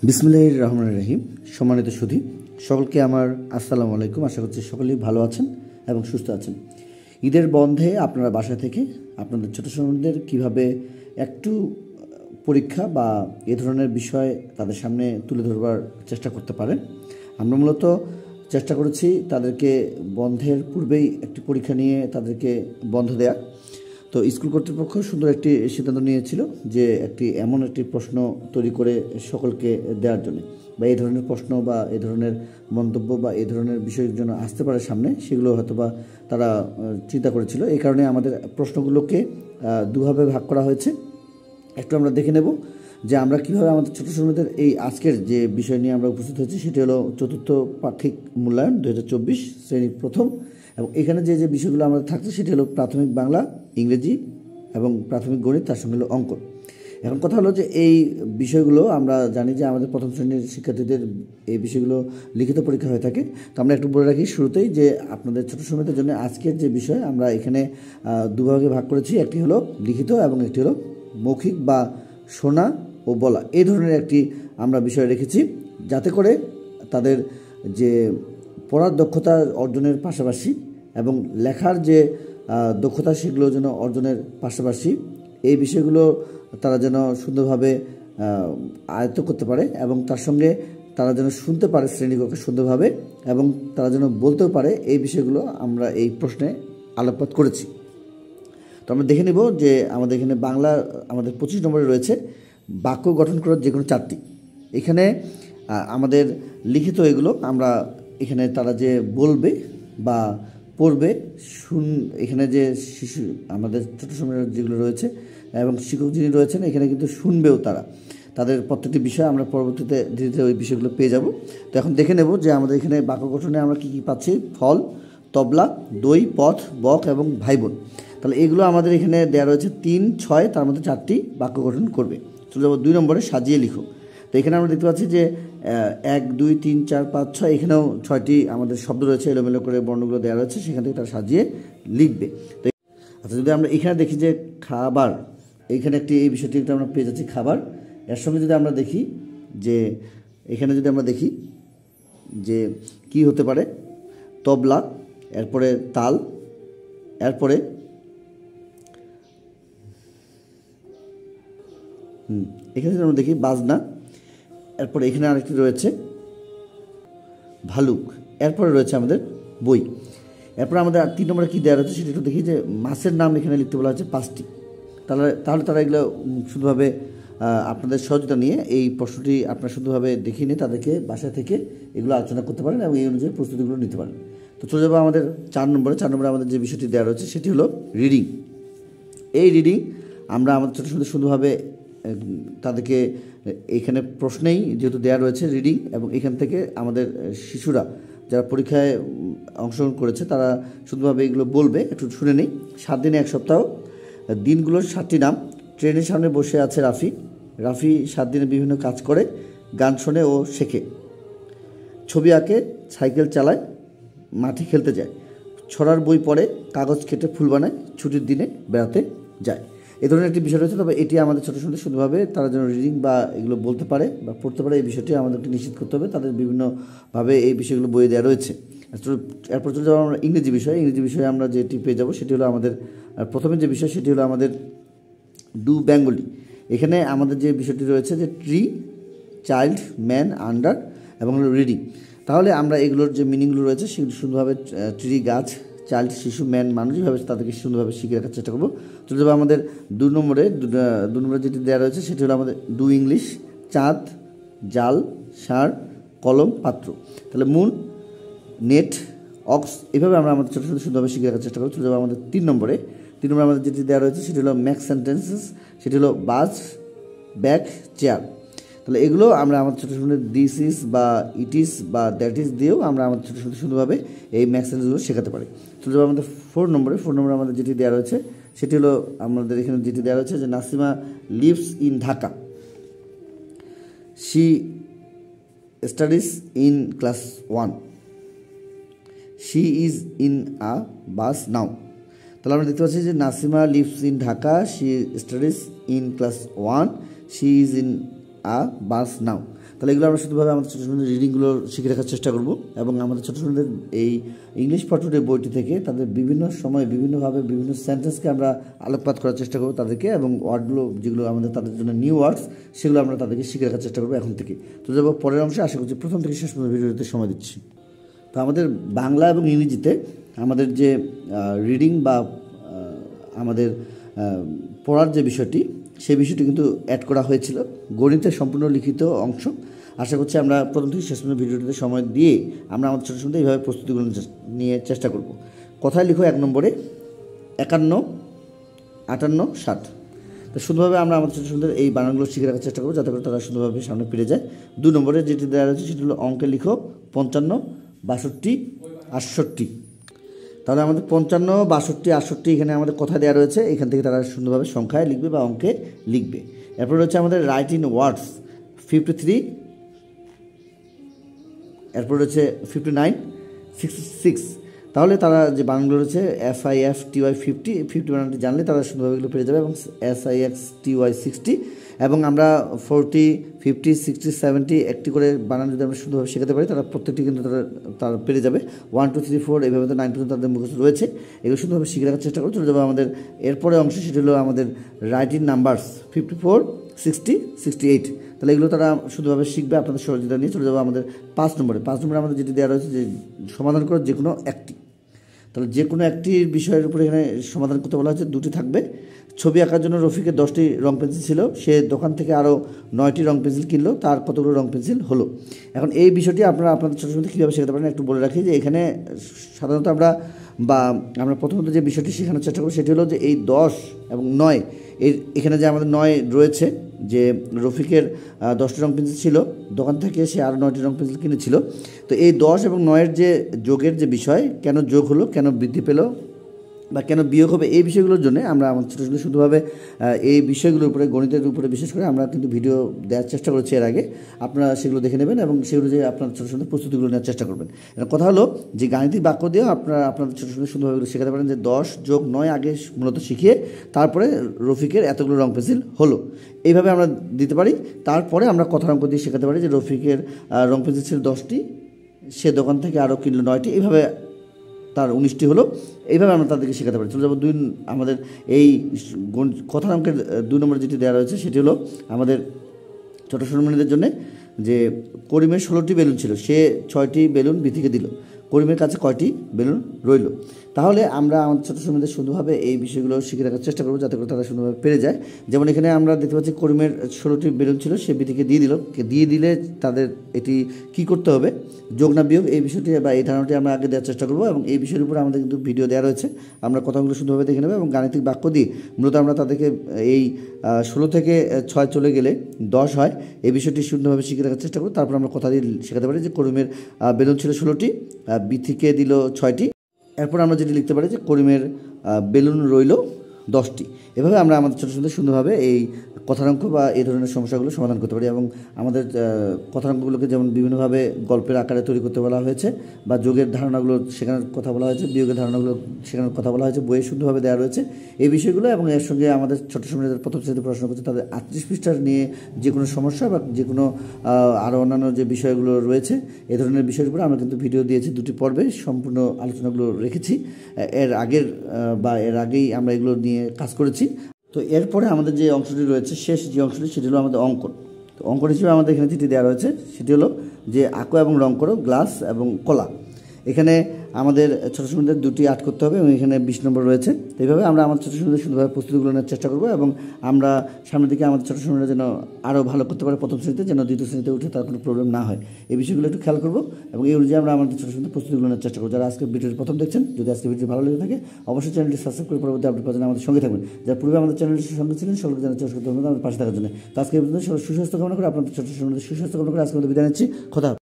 বিসমিল্লাহির রহমানির রহিম। সম্মানিত সুধী সকলকে আমার আসসালামু আলাইকুম। আশা করছি সকলেই ভালো আছেন এবং সুস্থ আছেন। ঈদের বন্ধে আপনারা বাসা থেকে আপনাদের ছোট ছোটদের কীভাবে একটু পরীক্ষা বা এ ধরনের বিষয় তাদের সামনে তুলে ধরবার চেষ্টা করতে পারেন। আমরা মূলত চেষ্টা করেছি তাদেরকে বন্ধের পূর্বেই একটি পরীক্ষা নিয়ে তাদেরকে বন্ধ দেয়া। তো স্কুল কর্তৃপক্ষ সুন্দর একটি সিদ্ধান্ত নিয়েছিল যে এমন একটি প্রশ্ন তৈরি করে সকলকে দেওয়ার জন্য, বা এই ধরনের প্রশ্ন বা এই ধরনের মন্তব্য বা এই ধরনের বিষয়ের জন্য আসতে পারে সামনে, সেগুলো হয়তো বা তারা চিন্তা করেছিল। এই কারণে আমাদের প্রশ্নগুলোকে দুভাবে ভাগ করা হয়েছে। একটু আমরা দেখে নেব যে আমরা কীভাবে আমাদের ছোটো ছোটদের এই আজকের যে বিষয় নিয়ে আমরা উপস্থিত হয়েছি সেটি হলো চতুর্থ পাক্ষিক মূল্যায়ন 2024 শ্রেণী প্রথম। এবং এখানে যে বিষয়গুলো আমাদের থাকছে সেটি হলো প্রাথমিক বাংলা, ইংরেজি এবং প্রাথমিক গণিত, তার সঙ্গে হলো অঙ্ক। এখন কথা হলো যে এই বিষয়গুলো আমরা জানি যে আমাদের প্রথম শ্রেণীর শিক্ষার্থীদের এই বিষয়গুলো লিখিত পরীক্ষা হয়ে থাকে। তো আমরা একটু বলে রাখি শুরুতেই যে আপনাদের ছোটো সময়দের জন্য আজকের যে বিষয় আমরা এখানে দুভাগে ভাগ করেছি। একটি হলো লিখিত এবং একটি হলো মৌখিক বা শোনা ও বলা, এই ধরনের একটি আমরা বিষয় রেখেছি, যাতে করে তাদের যে পড়ার দক্ষতা অর্জনের পাশাপাশি এবং লেখার যে দক্ষতা সেগুলো যেন অর্জনের পাশাপাশি এই বিষয়গুলো তারা যেন সুন্দরভাবে আয়ত্ত করতে পারে এবং তার সঙ্গে তারা যেন শুনতে পারে শ্রেণীকক্ষে সুন্দরভাবে এবং তারা যেন বলতেও পারে। এই বিষয়গুলো আমরা এই প্রশ্নে আলোকপাত করেছি। তো আমরা দেখে নেব যে আমাদের এখানে বাংলা আমাদের 25 নম্বরে রয়েছে বাক্য গঠন করার যে কোনো 4টি। এখানে আমাদের লিখিত এগুলো আমরা এখানে তারা যে বলবে বা পড়বে এখানে যে শিশু আমাদের ছোটো সময়ের যেগুলো রয়েছে এবং শিক্ষক যিনি রয়েছেন এখানে কিন্তু শুনবেও তাদের প্রত্যেকটি বিষয় আমরা পরবর্তীতে ধীরে ধীরে ওই বিষয়গুলো পেয়ে যাব। তো এখন দেখে নেব যে আমাদের এখানে বাক্য গঠনে আমরা কী কী পাচ্ছি। ফল, তবলা, দই, পথ, বক এবং ভাইবোন। তাহলে এগুলো আমাদের এখানে দেওয়া রয়েছে 3, 6, তার মধ্যে 4টি বাক্য গঠন করবে। চলে যাবো 2 নম্বরে সাজিয়ে লিখো। তো এখানে আমরা দেখতে পাচ্ছি যে 1, 2, 3, 4, 5, 6 এখানেও 6টি আমাদের শব্দ রয়েছে, এলোমেলো করে বর্ণগুলো দেওয়া রয়েছে, সেখান থেকে তারা সাজিয়ে লিখবে। তো আচ্ছা, যদি আমরা এখানে দেখি যে খাবার, এইখানে এই বিষয়টি একটা আমরা পেয়ে যাচ্ছি খাবার। এর সঙ্গে যদি আমরা দেখি যে এখানে যদি আমরা দেখি যে কি হতে পারে, তবলা, এরপরে তাল, এরপরে এখানে যদি আমরা দেখি বাজনা, এরপরে এখানে আরেকটি রয়েছে ভালুক, এরপরে রয়েছে আমাদের বই। এরপরে আমাদের 3 নম্বরে কী দেওয়া রয়েছে সেটা একটু দেখি যে মাছের নাম এখানে লিখতে বলা হচ্ছে 5টি। তাহলে তারা এগুলো শুধুভাবে আপনাদের সহযোগিতা নিয়ে এই প্রশ্নটি আপনারা শুধুভাবে দেখিয়ে নিয়ে তাদেরকে বাসা থেকে এগুলো আলোচনা করতে পারেন এবং এই অনুযায়ী প্রস্তুতিগুলো নিতে পারেন। তো চলে যাবো আমাদের 4 নম্বরে আমাদের যে বিষয়টি দেওয়া রয়েছে সেটি হলো রিডিং। এই রিডিং আমরা আমাদের ছোটো ছোটো শুধুভাবে তাদেরকে এখানে প্রশ্নেই যেহেতু দেওয়া রয়েছে রিডিং, এবং এখান থেকে আমাদের শিশুরা যারা পরীক্ষায় অংশগ্রহণ করেছে তারা শুধুভাবে এগুলো বলবে। একটু শুনে নিই। 7 দিনে 1 সপ্তাহ, দিনগুলোর 7টি নাম। ট্রেনের সামনে বসে আছে রাফি 7 দিনে বিভিন্ন কাজ করে, গান শোনে ও শেখে, ছবি আঁকে, সাইকেল চালায়, মাঠে খেলতে যায়, ছড়ার বই পড়ে, কাগজ কেটে ফুল বানায়, ছুটির দিনে বেড়াতে যায়। এই ধরনের একটি বিষয় রয়েছে। তবে এটি আমাদের ছোটো ছোটো শুধুভাবে তারা যেন রিডিং বা এগুলো বলতে পারে বা পড়তে পারে, এই বিষয়টি আমাদেরকে নিশ্চিত করতে হবে। তাদের বিভিন্নভাবে এই বিষয়গুলো বইয়ে দেওয়া রয়েছে। এরপর চলে যাবো আমরা ইংরেজি বিষয়ে আমরা যেটি পেয়ে যাবো সেটি হলো আমাদের প্রথমে যে বিষয় সেটি হলো আমাদের ডু বেঙ্গলি। এখানে আমাদের যে বিষয়টি রয়েছে যে ট্রি, চাইল্ড, ম্যান, আন্ডার এবং রিডিং। তাহলে আমরা এগুলোর যে মিনিংগুলো রয়েছে সেগুলো সুন্দরভাবে ট্রি গাছ, চাইল্ড শিশু, ম্যান মানুষ, যেভাবে তাদেরকে সুন্দরভাবে শিখে রাখার চেষ্টা করবো। চলে যাবো আমাদের 2 নম্বরে যেটি দেওয়া রয়েছে সেটি হলো আমাদের ডু ইংলিশ, চাঁদ, জাল, ষাঁড়, কলম, পাত্র। তাহলে মুন, নেট, অক্স, এভাবে আমরা আমাদের ছোটো ছোটো সুন্দরভাবে শিখে রাখার চেষ্টা করবো। চলে যাবো আমাদের 3 নম্বরে আমাদের যেটি দেওয়া রয়েছে সেটি হলো ম্যাক সেন্টেন্সেস, সেটি হলো বাস, ব্যাগ, চেয়ার। তাহলে এগুলো আমরা আমাদের ছোটো ছোটো দিস ইজ বা ইট ইজ বা দ্যাট ইজ দিয়েও আমরা আমাদের ছোটো ছোটো সুন্দরভাবে এই ম্যাক সেন্টেন্সগুলো শেখাতে পারি। চলে যাবো আমাদের 4 নম্বরে আমাদের যেটি দেওয়া রয়েছে সেটি হলো আমাদের এখানে যেটি দেওয়া রয়েছে যে Nasima lives in Dhaka, she studies in class 1, she is in a bus now. তাহলে আমরা দেখতে পাচ্ছি যে Nasima lives in Dhaka, she studies in class 1, she is in a bus now. তাহলে এগুলো আমরা শুধুভাবে আমাদের ছোটো ছোটো রিডিংগুলো শিখে রাখার চেষ্টা করব এবং আমাদের ছোটো ছোটোদের এই ইংলিশ ফর টুডে বইটি থেকে তাদের বিভিন্ন সময় বিভিন্নভাবে বিভিন্ন সেন্টেন্সকে আমরা আলোকপাত করার চেষ্টা করব তাদেরকে, এবং ওয়ার্ডগুলো যেগুলো আমাদের তাদের জন্য নিউ ওয়ার্ডস সেগুলো আমরা তাদেরকে শিখে রাখার চেষ্টা করবো এখন থেকে। তো যাবো পরের অংশে, আশা করছি প্রথম থেকে শেষ পর্যন্ত ভিডিওতে সময় দিচ্ছি। তো আমাদের বাংলা এবং ইংরেজিতে আমাদের যে রিডিং বা আমাদের পড়ার যে বিষয়টি, সেই বিষয়টি কিন্তু অ্যাড করা হয়েছিল গণিতের সম্পূর্ণ লিখিত অংশ। আশা করছি আমরা প্রথম থেকে শেষ পর্যন্ত ভিডিওটিতে সময় দিয়ে আমরা আমাদের ছোটো ছোটো এইভাবে প্রস্তুতিগুলো নিয়ে চেষ্টা করব। কথায় লিখো 1 নম্বরে 51, 58, 60। তো সুন্দরভাবে আমরা আমাদের ছোটো ছোটোদের এই বানানগুলো শিখে রাখার চেষ্টা করবো যাতে করে তারা সুন্দরভাবে সামনে ফিরে যায়। 2 নম্বরে যেটি দেওয়া রয়েছে সেটি হলো অঙ্কে লিখো 55, 62, 68। তাহলে আমাদের 55, 62, 68 এখানে আমাদের কথা দেওয়া রয়েছে, এখান থেকে তারা সুন্দরভাবে সংখ্যায় লিখবে বা অঙ্কে লিখবে। এরপর রয়েছে আমাদের রাইট ইন ওয়ার্ডস 53, এরপর রয়েছে 59, 66। তাহলে তারা যে বানানগুলো রয়েছে FIFTY 50 বানানটি জানলে তারা সুন্দরভাবে এগুলো পেরে যাবে, এবং SIXTY 60, এবং আমরা 40, 50, 60, 70 একটি করে বানান যদি আমরা সুন্দরভাবে শেখাতে পারি তারা প্রত্যেকটি কিন্তু তারা পেরে যাবে। 1, 2, 3, 4 এইভাবে তো 9 পর্যন্ত তাদের মুখস্থ রয়েছে, এগুলো সুন্দরভাবে শিখে রাখার চেষ্টা করে চলে যাবো আমাদের এরপরে অংশ, সেটি হলো আমাদের রাইট ইন নাম্বারস 54, 60, 68। তাহলে এগুলো তারা শুধুভাবে শিখবে আপনাদের সহযোগিতা নিয়ে। চলে যাবো আমাদের 5 নম্বরে। 5 নম্বরে আমাদের যেটি দেওয়া রয়েছে যে সমাধান করো যে কোনো একটি। তাহলে যে কোনো একটি বিষয়ের উপরে এখানে সমাধান করতে বলা হচ্ছে, 2টি থাকবে। ছবি আঁকার জন্য রফিকের 10টি রং পেন্সিল ছিল, সে দোকান থেকে আরও 9টি রং পেন্সিল কিনলো, তার কতগুলো রং পেন্সিল হলো। এখন এই বিষয়টি আপনারা আপনাদের ছোটো ছোটো কীভাবে শেখাতে পারেন একটু বলে রাখি যে এখানে সাধারণত আমরা প্রথমত যে বিষয়টি শেখানোর চেষ্টা করি সেটি হলো যে এই 10 এবং 9 এখানে যে আমাদের 9 রয়েছে, যে রফিকের 10টি রং পেন্সিল ছিল, দোকান থেকে সে আরও 9টি রং পেন্সিল কিনেছিল। তো এই 10 এবং 9-এর যে যোগের যে বিষয়, কেন যোগ হলো, কেন বৃদ্ধি পেল বা কেন বিয়োগ হবে, এই বিষয়গুলোর জন্য আমরা আমাদের ছোটো ছোটো শুধুভাবে এই বিষয়গুলোর উপরে, গণিতের উপরে বিশেষ করে আমরা কিন্তু ভিডিও দেওয়ার চেষ্টা করেছি এর আগে। আপনারা সেগুলো দেখে নেবেন এবং সেগুলো যে আপনার ছোটো ছোটো প্রস্তুতিগুলো নেওয়ার চেষ্টা করবেন। কথা হলো যে গাণিতিক বাক্য দিয়েও আপনারা আপনাদের ছোটো ছোটো সুন্দরভাবে এগুলো শেখাতে পারেন, যে 10 যোগ 9 আগে মূলত শিখিয়ে তারপরে রফিকের এতগুলো রং পেন্সিল হলো, এইভাবে আমরা দিতে পারি। তারপরে আমরা কথার অঙ্ক দিয়ে শেখাতে পারি যে রফিকের রং পেন্সিল ছিল 10টি, সে দোকান থেকে আরও কিনলো 9টি, এইভাবে তার 19টি হলো। এইভাবে আমরা তাদেরকে শেখাতে পারি। চলে যাবো আমাদের এই কথার অঙ্কের 2 নম্বরে যেটি দেওয়া রয়েছে সেটি হলো আমাদের ছোটো সন্তানদের জন্য, যে করিমের 16টি বেলুন ছিল, সে 6টি বেলুন বিথিকে দিল, করিমের কাছে কয়টি বেলুন রইল। তাহলে আমরা আমাদের ছোটো সন্তানদের সুন্দরভাবে এই বিষয়গুলো শিখে রাখার চেষ্টা করবো যাতে করে তারা সুন্দরভাবে পেরে যায়। যেমন এখানে আমরা দেখতে পাচ্ছি করিমের 16টি বেলুন ছিল, সে বিথিকে দিয়ে দিলে তাদের এটি কি করতে হবে, যোগ না বিয়োগ, এই বিষয়টি বা এই ধারণাটি আমরা আগে দেওয়ার চেষ্টা করবো, এবং এই বিষয়ের উপরে আমাদের কিন্তু ভিডিও দেওয়া রয়েছে, আমরা কথাগুলো সুন্দরভাবে দেখে নেবো এবং গাণিতিক বাক্য দিয়ে মূলত আমরা তাদেরকে এই 16 থেকে 6 চলে গেলে 10 হয়, এই বিষয়টি সুন্দরভাবে শিখে রাখার চেষ্টা করবো। তারপর আমরা কথা দিয়ে শেখাতে পারি যে করিমের বেলুন ছিল 16টি, বিথিকে দিল 6টি। এরপর আমরা যেটি লিখতে পারি যে করিমের বেলুন রইল 10টি। এভাবে আমরা আমাদের ছোটো ছোটো সুন্দরভাবে এই কথার অঙ্ক বা এই ধরনের সমস্যাগুলো সমাধান করতে পারি, এবং আমাদের কথার অঙ্কগুলোকে যেমন বিভিন্নভাবে গল্পের আকারে তৈরি করতে বলা হয়েছে, বা যোগের ধারণাগুলো শেখানোর কথা বলা হয়েছে, বিয়োগের ধারণাগুলো শেখানোর কথা বলা হয়েছে, বইয়ে সুন্দরভাবে দেওয়া রয়েছে এই বিষয়গুলো। এবং এর সঙ্গে আমাদের ছোটো সময় যাদের প্রথম শ্রেণীতে পড়াশোনা করছে তাদের 38 পৃষ্ঠার নিয়ে যে কোনো সমস্যা বা যে কোনো আরও অন্যান্য যে বিষয়গুলো রয়েছে এই ধরনের বিষয়ের উপরে আমরা কিন্তু ভিডিও দিয়েছি 2টি পর্বে, সম্পূর্ণ আলোচনাগুলো রেখেছি এর আগেই আমরা এগুলো নিয়ে কাজ করেছি। তো এরপরে আমাদের যে অংশটি রয়েছে, শেষ যে অংশটি, সেটি হলো আমাদের অঙ্কন। তো অঙ্কন হিসেবে আমাদের এখানে যেটি দেওয়া রয়েছে সেটি হলো যে আঁকো এবং রং করো গ্লাস এবং কলা। এখানে আমাদের ছোটো সন্তানদের 2টি আর্ট করতে হবে এবং এখানে 20 নম্বর রয়েছে। এইভাবে আমরা আমাদের ছোটো সন্তানদের সুন্দরভাবে প্রস্তুতিগুলো নেওয়ার চেষ্টা করবো, এবং আমরা সামনের দিকে আমাদের ছোটো সন্তানরা যেন আরও ভালো করতে পারে, প্রথম শ্রেণীতে যেন দ্বিতীয় শ্রেণীতে উঠে তার কোনো প্রবলেম না হয়, এই বিষয়গুলো একটু খেয়াল করবো, এবং এই অনুযায়ী আমরা আমাদের ছোটো সন্তানদের প্রস্তুতিগুলো নেওয়ার চেষ্টা করবো। যারা আজকে ভিডিওটি প্রথম দেখছেন, যদি আজকে ভিডিও ভালো লেগে থাকে অবশ্যই চ্যানেলটি সাবস্ক্রাইব করে পরবর্তী আপডেট পাওয়ার জন্য আমাদের সঙ্গে থাকবেন। যারা পূর্বে আমাদের চ্যানেলটির সঙ্গে ছিলেন সকলকে জানাচ্ছি অসংখ্য ধন্যবাদ আমাদের পাশে থাকার জন্য। তো আজকে সুস্বাস্থ্য কামনা করে আপনাদের ছোটো সন্তানদের সুস্বাস্থ্য কামনা করে আজকে বিদায় নিচ্ছি। কথা